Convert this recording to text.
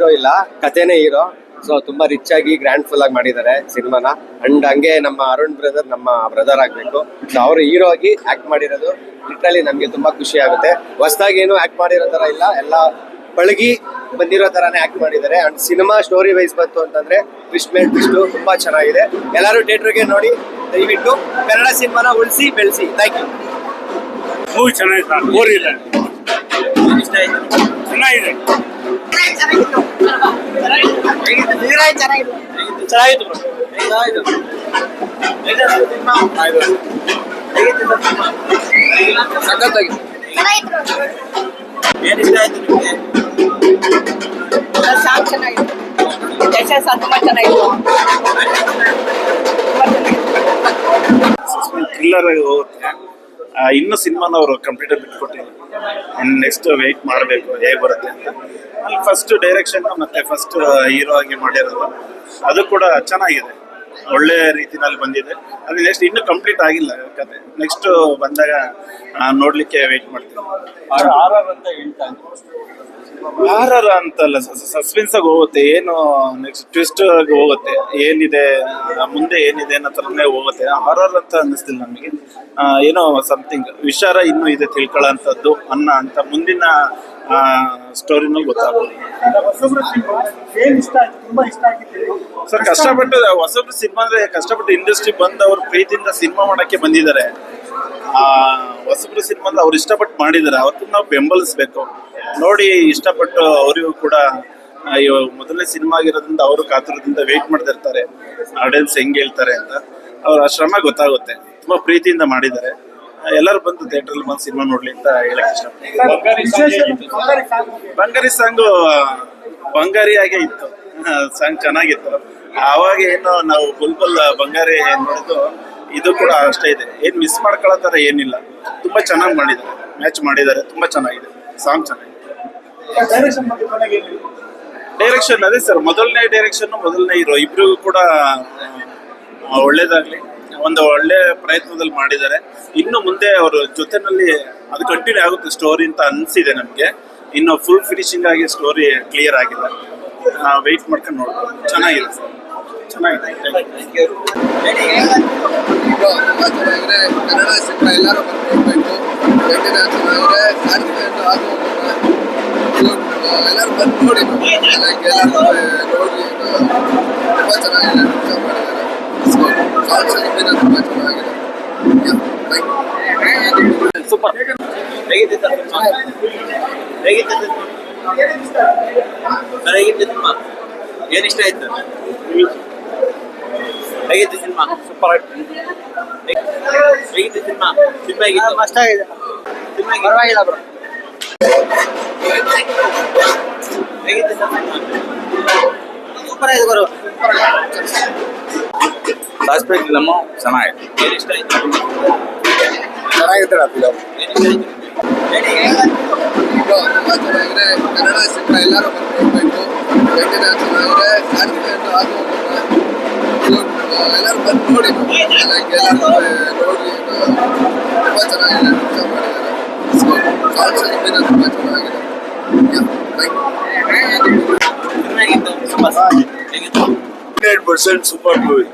Hero ಇಲ್ಲ, ಕಥೆನೇ hero. So ತುಂಬಾ ರಿಚ್ ಆಗಿ ಗ್ರ್ಯಾಂಡ್ ಫುಲ್ ಆಗಿ ಮಾಡಿದ್ದಾರೆ ಸಿನಿಮಾನ. ಅಂಡ್ ಹಂಗೆ ನಮ್ಮ ಅರುಣ್ ಬ್ರದರ್ ನಮ್ಮ ಬ್ರದರ್ ಆಗ್ಬೇಕು. ಸೊ ಅವರು ಹೀರೋ ಆಗಿ ಆಕ್ಟ್ ಮಾಡಿರೋದು ಲಿಟ್ರಲಿ ನಮ್ಗೆ ತುಂಬಾ ಖುಷಿ ಆಗುತ್ತೆ. ಹೊಸದಾಗಿ ಏನು ಆಕ್ಟ್ ಮಾಡಿರೋ ತರ ಇಲ್ಲ, ಎಲ್ಲ ಪಳಗಿ ಬಂದಿರೋ ತರಾನೇ ಆಕ್ಟ್ ಮಾಡಿದ್ದಾರೆ. ಅಂಡ್ ಸಿನಿಮಾ ಸ್ಟೋರಿ ವೈಸ್ ಬಂತು ಅಂತಂದ್ರೆ ಟ್ವಿಸ್ಟ್ ಮೇಲ್ ಟ್ವಿಸ್ಟ್ ತುಂಬಾ ಚೆನ್ನಾಗಿದೆ. ಎಲ್ಲರೂ ಥಿಯೇಟರ್ಗೆ ನೋಡಿ, ದಯವಿಟ್ಟು ಕನ್ನಡ ಸಿನಿಮಾನ ಉಳಿಸಿ ಬೆಳೆಸಿ. Thank you. ಮೂವಿ ಚೆನ್ನಾಗಿದೆ, ಬೋರ್ ಇಲ್ಲ, ಚೆನ್ನಾಗಿದೆ. ಥ್ರಿಲ್ಲರ್ ಆಗಿ ಹೋಗುತ್ತೆ. ಇನ್ನು ಸಿನಿಮಾನ ಅವರು ಕಂಪ್ಲೀಟ್ ಆಗಿ ಬಿಟ್ಕೊಟ್ಟಿಲ್ಲ. ನೆಕ್ಸ್ಟ್ ವೆಯ್ಟ್ ಮಾಡಬೇಕು ಹೇಗೆ ಬರುತ್ತೆ ಅಂತ. ಅಲ್ಲಿ ಫಸ್ಟ್ ಡೈರೆಕ್ಷನ್ ಮತ್ತೆ ಫಸ್ಟ್ ಹೀರೋ ಆಗಿ ಮಾಡಿರೋದು ಅದು ಕೂಡ ಚೆನ್ನಾಗಿದೆ, ಒಳ್ಳೆ ರೀತಿನಲ್ಲಿ ಬಂದಿದೆ. ಅದು ನೆಕ್ಸ್ಟ್ ಇನ್ನೂ ಕಂಪ್ಲೀಟ್ ಆಗಿಲ್ಲ ಕತೆ. ನೆಕ್ಸ್ಟ್ ಬಂದಾಗ ನೋಡ್ಲಿಕ್ಕೆ ವೆಯ್ಟ್ ಮಾಡ್ತೀವಿ. ಆರ್ ಅಂತಲ್ಲ, ಸಸ್ಪೆನ್ಸ್ ಆಗಿ ಹೋಗುತ್ತೆ. ಏನು ನೆಕ್ಸ್ಟ್ ಟ್ವಿಸ್ಟ್ ಆಗಿ ಹೋಗುತ್ತೆ, ಏನಿದೆ ಮುಂದೆ ಏನಿದೆ ಅನ್ನೋ ಥರನೇ ಹೋಗುತ್ತೆ. ಹಾರರ್ ಅಂತ ಅನ್ನಿಸ್ತಿಲ್ಲ ನಮಗೆ. ಏನೋ ಸಮಥಿಂಗ್ ವಿಚಾರ ಇನ್ನೂ ಇದೆ ತಿಳ್ಕೊಳ್ಳೋಂಥದ್ದು ಅಂತ ಮುಂದಿನ ಸ್ಟೋರಿನಲ್ಲಿ ಗೊತ್ತಾಗ್ಬೋದು. ಸರ್ ಕಷ್ಟಪಟ್ಟು ಹೊಸಬ್ರು ಸಿನಿಮಾ ಅಂದ್ರೆ ಕಷ್ಟಪಟ್ಟು ಇಂಡಸ್ಟ್ರಿ ಬಂದು ಅವ್ರ ಪ್ರೀತಿಯಿಂದ ಸಿನಿಮಾ ಮಾಡಕ್ಕೆ ಬಂದಿದ್ದಾರೆ. ಹೊಸಬ್ರು ಸಿನಿಮಾ ಅಂದ್ರೆ ಅವ್ರು ಇಷ್ಟಪಟ್ಟು ಮಾಡಿದ್ದಾರೆ, ಅವ್ರನ್ನ ನಾವು ಬೆಂಬಲಿಸ್ಬೇಕು. ನೋಡಿ ಇಷ್ಟಪಟ್ಟು ಅವರಿಗೂ ಕೂಡ ಮೊದಲನೇ ಸಿನಿಮಾ ಆಗಿರೋದ್ರಿಂದ ಅವರು ಕಾತುರದಿಂದ ವೇಟ್ ಮಾಡ್ತಿರ್ತಾರೆ ಆಡಿಯನ್ಸ್ ಹೆಂಗೆ ಹೇಳ್ತಾರೆ ಅಂತ. ಅವ್ರ ಶ್ರಮ ಗೊತ್ತಾಗುತ್ತೆ. ತುಂಬಾ ಪ್ರೀತಿಯಿಂದ ಮಾಡಿದ್ದಾರೆ. ಎಲ್ಲರೂ ಬಂದು ಥಿಯೇಟರ್ ಬಂದು ಸಿನಿಮಾ ನೋಡ್ಲಿ ಅಂತ ಹೇಳಕ್ ಇಷ್ಟ. ಬಂಗಾರಿ ಸಾಂಗು ಬಂಗಾರಿಯಾಗೆ ಇತ್ತು, ಸಾಂಗ್ ಚೆನ್ನಾಗಿತ್ತು. ಆವಾಗ ಏನು ನಾವು ಬುಲ್ಬುಲ್ ಬಂಗಾರಿ ನೋಡಿದ್ದು, ಇದು ಕೂಡ ಅಷ್ಟೇ ಇದೆ. ಏನ್ ಮಿಸ್ ಮಾಡ್ಕೊಳ್ಳೋ ತರ ಏನಿಲ್ಲ. ತುಂಬಾ ಚೆನ್ನಾಗಿ ಮಾಡಿದ್ದಾರೆ, ಮ್ಯಾಚ್ ಮಾಡಿದ್ದಾರೆ, ತುಂಬಾ ಚೆನ್ನಾಗಿದೆ. ಸಾಂಗ್ ಚೆನ್ನಾಗಿದೆ. ಡೈರೆಕ್ಷನ್ ಅದೇ ಸರ್, ಮೊದಲನೇ ಡೈರೆಕ್ಷನ್ ಮೊದಲನೇ ಹೀರೋ ಇಬ್ರಿಗೂ ಕೂಡ ಒಳ್ಳೇದಾಗ್ಲಿ. ಒಂದು ಒಳ್ಳೆ ಪ್ರಯತ್ನದಲ್ಲಿ ಮಾಡಿದ್ದಾರೆ. ಇನ್ನು ಮುಂದೆ ಅವರು ಜೊತೆನಲ್ಲಿ ಅದು ಕಂಟಿನ್ಯೂ ಆಗುತ್ತೆ ಸ್ಟೋರಿ ಅಂತ ಅನಿಸಿದೆ ನಮಗೆ. ಇನ್ನು ಫುಲ್ ಫಿನಿಶಿಂಗ್ ಆಗಿ ಸ್ಟೋರಿ ಕ್ಲಿಯರ್ ಆಗಿಲ್ಲ, ವೆಯ್ಟ್ ಮಾಡ್ಕೊಂಡು ನೋಡ್ಬೋದು. ಚೆನ್ನಾಗಿದೆ ಸರ್, ಚೆನ್ನಾಗಿದೆ. ಕನ್ನಡ ಸಿನಿಮಾ ಎಲ್ಲರೂ ಬಂದ್ಕೊಡ್ಬೇಕು. ಎಲ್ಲರೂ ಬಂದು ನೋಡಿ, ಎಲ್ಲರೂ ನೋಡಿ. ತುಂಬ ಚೆನ್ನಾಗಿದೆ, ತುಂಬ ಚೆನ್ನಾಗಿದೆ. ಸೂಪರ್. ಹೇಗಿತ್ತು ಸಿನಿಮಾ? ಏನ್ ಇಷ್ಟ ಆಯ್ತು? ಹೇಗಿತ್ತು ಸಿನಿಮಾ? ಸೂಪರ್ ಆಯ್ತು. ಹೇಗಿತ್ತು ಸಿನಿಮಾ? ಮಸ್ತ್ ಆಗಿದೆ. ಪರವಾಗಿಲ್ಲ ಬ್ರೋ. ಹೇಗಿತ್ತು ಸೂಪರ್ ಆಯ್ತು ಗುರು. ಸಾಸ್ಪೇಟ್ ಫಿಲಮ್ ಚೆನ್ನಾಗಿದೆ. ಏನ್ ಇಷ್ಟ ಆಯ್ತು? ಚೆನ್ನಾಗಿತ್ತು ಫಿಲಮ್. ತುಂಬ ಚೆನ್ನಾಗಿದೆ. ಕನ್ನಡ ಸಿನಿಮಾ ಎಲ್ಲರೂ ಬಂದ್ಕೊಡ್ಬೇಕು. ಚೆನ್ನಾಗಿದೆ. ಎಲ್ಲರೂ ಬಂದು ನೋಡಿ, ಎಲ್ಲರೂ ನೋಡಿ. ತುಂಬ ಚೆನ್ನಾಗಿದೆ, ತುಂಬ ಚೆನ್ನಾಗಿದೆ. 100% ಸೂಪರ್ ಮೂವಿ.